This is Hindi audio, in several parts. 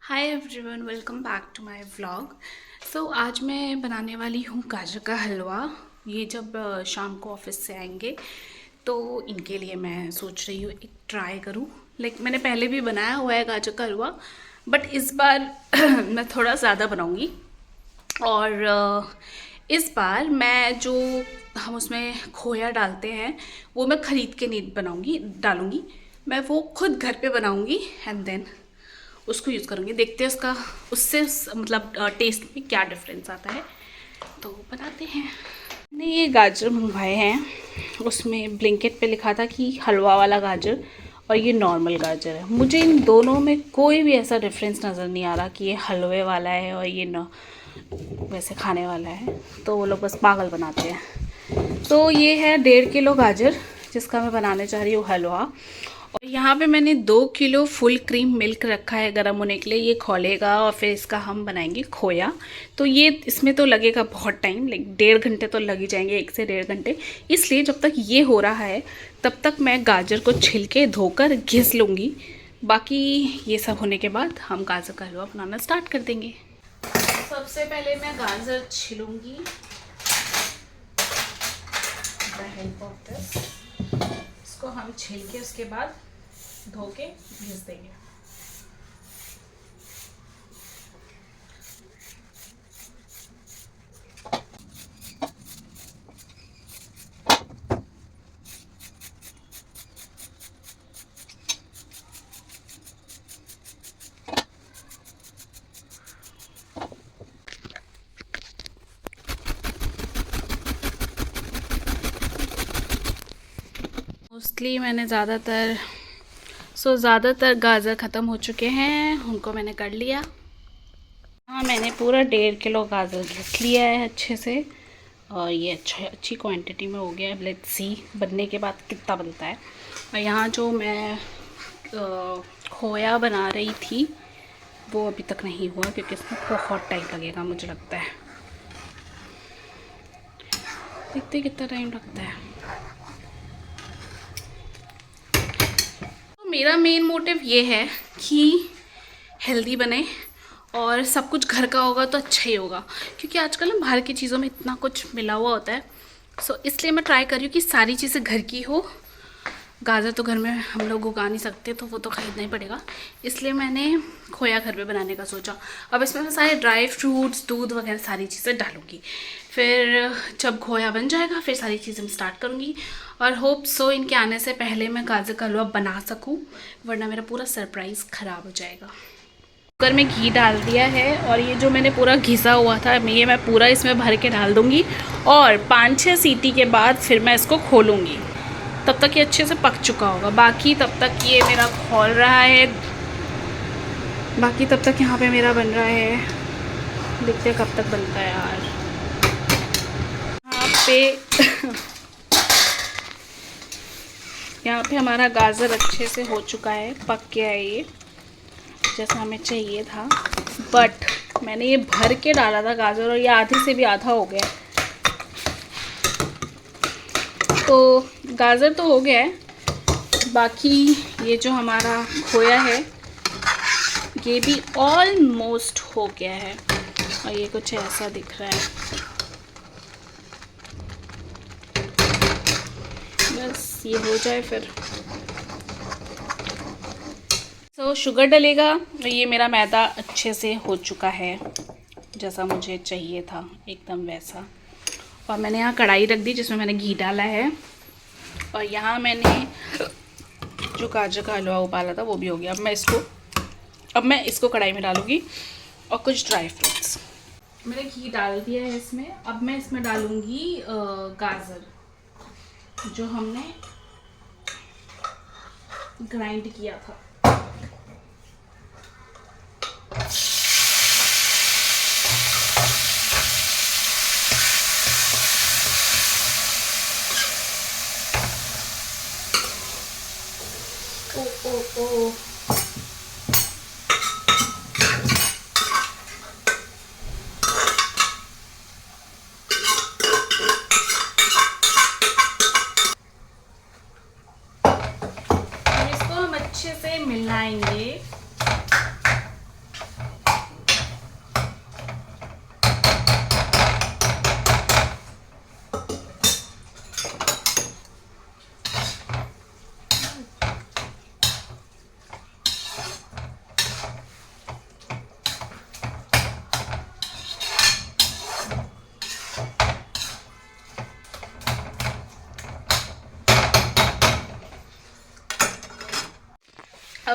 Hi everyone, welcome back to my vlog. आज मैं बनाने वाली हूँ गाजर का हलवा। ये जब शाम को ऑफिस से आएंगे तो इनके लिए मैं सोच रही हूँ एक ट्राई करूँ। मैंने पहले भी बनाया हुआ है गाजर का हलवा, बट इस बार मैं थोड़ा ज़्यादा बनाऊँगी। और इस बार मैं जो हम उसमें खोया डालते हैं वो मैं ख़रीद के नहीं डालूँगी। मैं वो खुद घर पे बनाऊँगी एंड देन उसको यूज़ करूँगी। देखते हैं उसका मतलब टेस्ट में क्या डिफरेंस आता है, तो बनाते हैं। मैंने ये गाजर मंगवाए हैं, उसमें ब्लिंकिट पे लिखा था कि हलवा वाला गाजर और ये नॉर्मल गाजर है। मुझे इन दोनों में कोई भी ऐसा डिफरेंस नज़र नहीं आ रहा कि ये हलवे वाला है और ये न वैसे खाने वाला है। तो वो लोग बस पागल बनाते हैं। तो ये है 1.5 किलो गाजर जिसका मैं बनाने चाह रही हूँ हलवा। और यहाँ पे मैंने 2 किलो फुल क्रीम मिल्क रखा है गर्म होने के लिए। ये खोलेगा और फिर इसका हम बनाएंगे खोया। तो ये इसमें तो लगेगा बहुत टाइम, 1.5 घंटे तो लग ही जाएंगे, 1 से 1.5 घंटे। इसलिए जब तक ये हो रहा है तब तक मैं गाजर को छिल के धोकर घिस लूँगी। बाकी ये सब होने के बाद हम गाजर का हलवा बनाना स्टार्ट कर देंगे। सबसे पहले मैं गाजर छिलूँगी द हेल्प ऑफ दिस। इसको हम छिल के उसके बाद धो के घिस देंगे। मोस्टली मैंने ज़्यादातर गाजर ख़त्म हो चुके हैं, उनको मैंने कर लिया। हाँ, मैंने पूरा 1.5 किलो गाजर घिस लिया है अच्छे से और ये अच्छी क्वांटिटी में हो गया है। लेट्स सी बनने के बाद कितना बनता है। और यहाँ जो मैं खोया बना रही थी वो अभी तक नहीं हुआ क्योंकि इसमें बहुत टाइम लगेगा मुझे लगता है। देखते कितना टाइम लगता है। तो मेरा मेन मोटिव ये है कि हेल्दी बने और सब कुछ घर का होगा तो अच्छा ही होगा, क्योंकि आजकल ना बाहर की चीज़ों में इतना कुछ मिला हुआ होता है। इसलिए मैं ट्राई कर रही हूँ कि सारी चीज़ें घर की हो। गाजर तो घर में हम लोग उगा नहीं सकते तो वो तो ख़रीदना ही पड़ेगा, इसलिए मैंने खोया घर पे बनाने का सोचा। अब इसमें मैं सारे ड्राई फ्रूट्स, दूध वगैरह सारी चीज़ें डालूँगी। फिर जब खोया बन जाएगा फिर सारी चीज़ें मैं स्टार्ट करूँगी और होप सो इनके आने से पहले मैं गाजर का हलवा बना सकूँ, वरना मेरा पूरा सरप्राइज़ ख़राब हो जाएगा। कुकर में घी डाल दिया है और ये जो मैंने पूरा घिसा हुआ था ये मैं पूरा इसमें भर के डाल दूँगी और 5-6 सीटी के बाद फिर मैं इसको खोलूँगी। तब तक ये अच्छे से पक चुका होगा। बाकी तब तक ये मेरा खौल रहा है, बाकी तब तक यहाँ पे मेरा बन रहा है। देखते हैं कब तक बनता है यार। यहाँ पे यहाँ पे हमारा गाजर अच्छे से हो चुका है, पक गया है ये जैसा हमें चाहिए था। बट मैंने ये भर के डाला था गाजर और ये आधे से भी आधा हो गया। तो गाजर तो हो गया है, बाकी ये जो हमारा खोया है ये भी ऑलमोस्ट हो गया है और ये कुछ ऐसा दिख रहा है। बस ये हो जाए फिर शुगर डलेगा। ये मेरा मैदा अच्छे से हो चुका है जैसा मुझे चाहिए था, एकदम वैसा। और मैंने यहाँ कढ़ाई रख दी जिसमें मैंने घी डाला है और यहाँ मैंने जो गाजर का हलवा उबाला था वो भी हो गया। अब मैं इसको कढ़ाई में डालूँगी और कुछ ड्राई फ्रूट्स। मैंने घी डाल दिया है इसमें। अब मैं इसमें डालूँगी गाजर जो हमने ग्राइंड किया था। ओ अच्छे से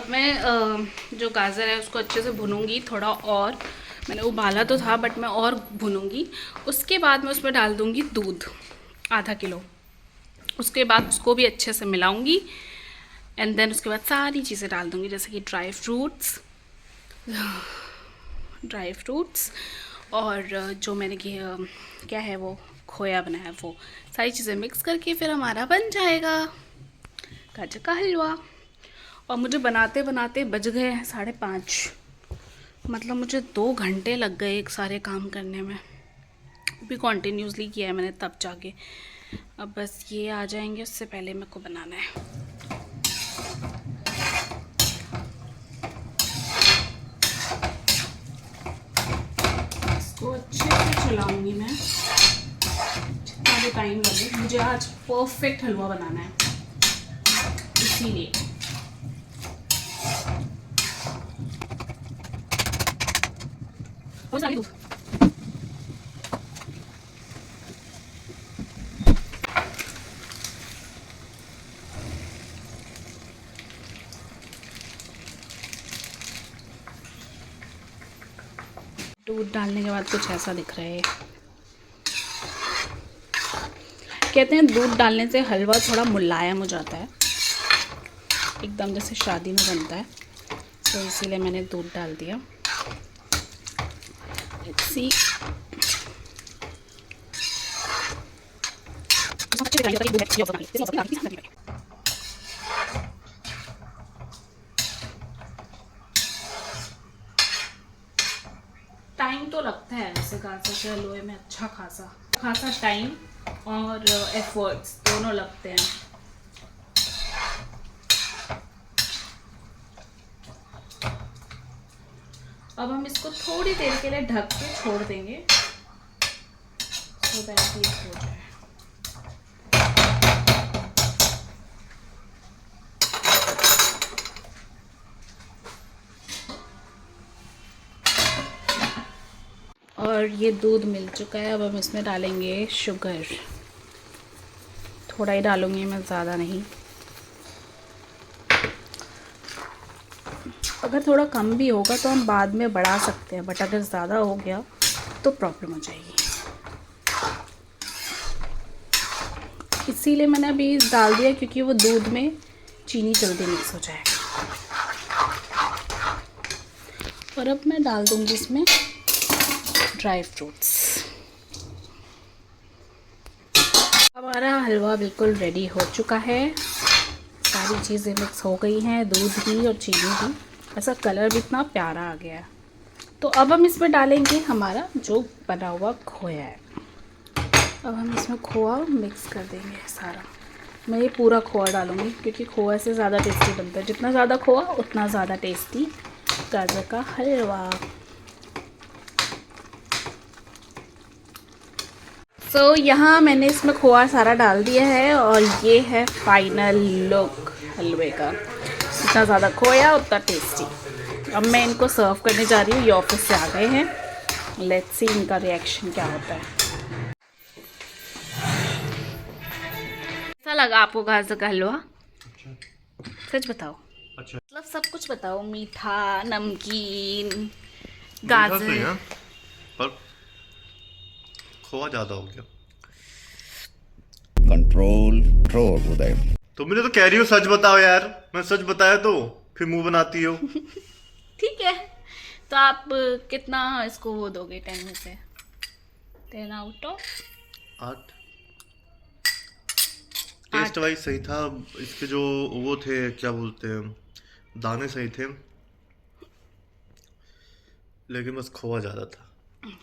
अब मैं जो गाजर है उसको अच्छे से भूनूंगी थोड़ा, और मैंने उबाला तो था बट मैं और भूनूंगी। उसके बाद मैं उसमें डाल दूंगी दूध आधा किलो। उसके बाद उसको भी अच्छे से मिलाऊंगी एंड देन उसके बाद सारी चीज़ें डाल दूंगी, जैसे कि ड्राई फ्रूट्स और जो मैंने क्या है वो खोया बनाया है, वो सारी चीज़ें मिक्स करके फिर हमारा बन जाएगा गाजर का हलवा। और मुझे बनाते बनाते बज गए हैं 5:30, मतलब मुझे 2 घंटे लग गए एक सारे काम करने में। भी कॉन्टीन्यूसली किया है मैंने तब जाके। अब बस ये आ जाएंगे, उससे पहले मेरे को बनाना है। इसको अच्छे से चलाऊंगी मैं जितना भी टाइम लगे। मुझे आज परफेक्ट हलवा बनाना है, इसीलिए। दूध डालने के बाद कुछ ऐसा दिख रहा है। कहते हैं दूध डालने से हलवा थोड़ा मुलायम हो जाता है, एकदम जैसे शादी में बनता है, तो इसीलिए मैंने दूध डाल दिया। Let's see. टाइम तो लगता है वैसे गाजर के हलवे में, अच्छा खासा टाइम और एफर्ट्स दोनों लगते हैं। अब हम इसको थोड़ी देर के लिए ढक के छोड़ देंगे सो दैट ये हो जाए। और ये दूध मिल चुका है। अब हम इसमें डालेंगे शुगर, थोड़ा ही डालूंगी मैं, ज़्यादा नहीं। अगर थोड़ा कम भी होगा तो हम बाद में बढ़ा सकते हैं, बट अगर ज़्यादा हो गया तो प्रॉब्लम हो जाएगी, इसीलिए मैंने अभी डाल दिया, क्योंकि वो दूध में चीनी जल्दी मिक्स हो जाएगा। और अब मैं डाल दूँगी इसमें ड्राई फ्रूट्स। हमारा हलवा बिल्कुल रेडी हो चुका है, सारी चीज़ें मिक्स हो गई हैं, दूध भी और चीनी भी। ऐसा कलर भी इतना प्यारा आ गया है। तो अब हम इसमें डालेंगे हमारा जो बना हुआ खोया है। अब हम इसमें खोआ मिक्स कर देंगे सारा। मैं ये पूरा खोआ डालूँगी, क्योंकि खोआ से ज़्यादा टेस्टी बनता है। जितना ज़्यादा खोआ उतना ज़्यादा टेस्टी गाजर का हलवा। सो यहाँ मैंने इसमें खोआ सारा डाल दिया है और ये है फाइनल लुक हलवे का। जितना ज़्यादा खोया उतना टेस्टी। अब मैं इनको सर्व करने जा रही हूँ, ये ऑफिस से आ गए हैं। लेट्स सी इनका रिएक्शन क्या होता है। कैसा लगा आपको गाजर का हलवा? अच्छा। सच बताओ। अच्छा। मतलब सब कुछ बताओ, मीठा, नमकीन, गाजर, पर खोआ ज्यादा हो गया। कंट्रोल उदय। तुमने तो कह रही हो सच बताओ यार, मैं सच बताया तो फिर मुंह बनाती हो। ठीक है, तो आप कितना इसको वो दोगे 10 में से? 10 आउट ऑफ 8। टेस्ट वाइज सही था, इसके जो वो थे क्या बोलते हैं, दाने सही थे, लेकिन बस खोआ ज्यादा था।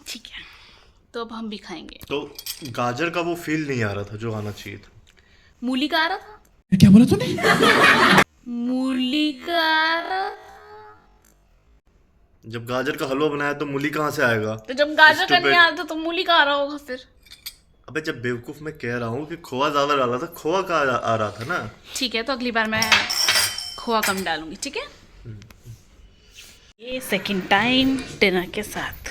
ठीक है, तो अब हम भी खाएंगे। तो गाजर का वो फील नहीं आ रहा था जो आना चाहिए था। मूली का आ रहा था? क्या बोला तूने? मूली का आ रहा। जब गाजर का हलवा बनाया तो मूली कहाँ से आएगा? तो जब गाजर का नहीं आ रहा था तो मूली का आ रहा होगा फिर। अबे जब बेवकूफ मैं कह रहा हूँ कि खोआ ज्यादा डाला था, खोआ का आ रहा था ना। ठीक है, तो अगली बार मैं खोआ कम डालूंगी, ठीक है? ये सेकंड टाइम डिनर के साथ।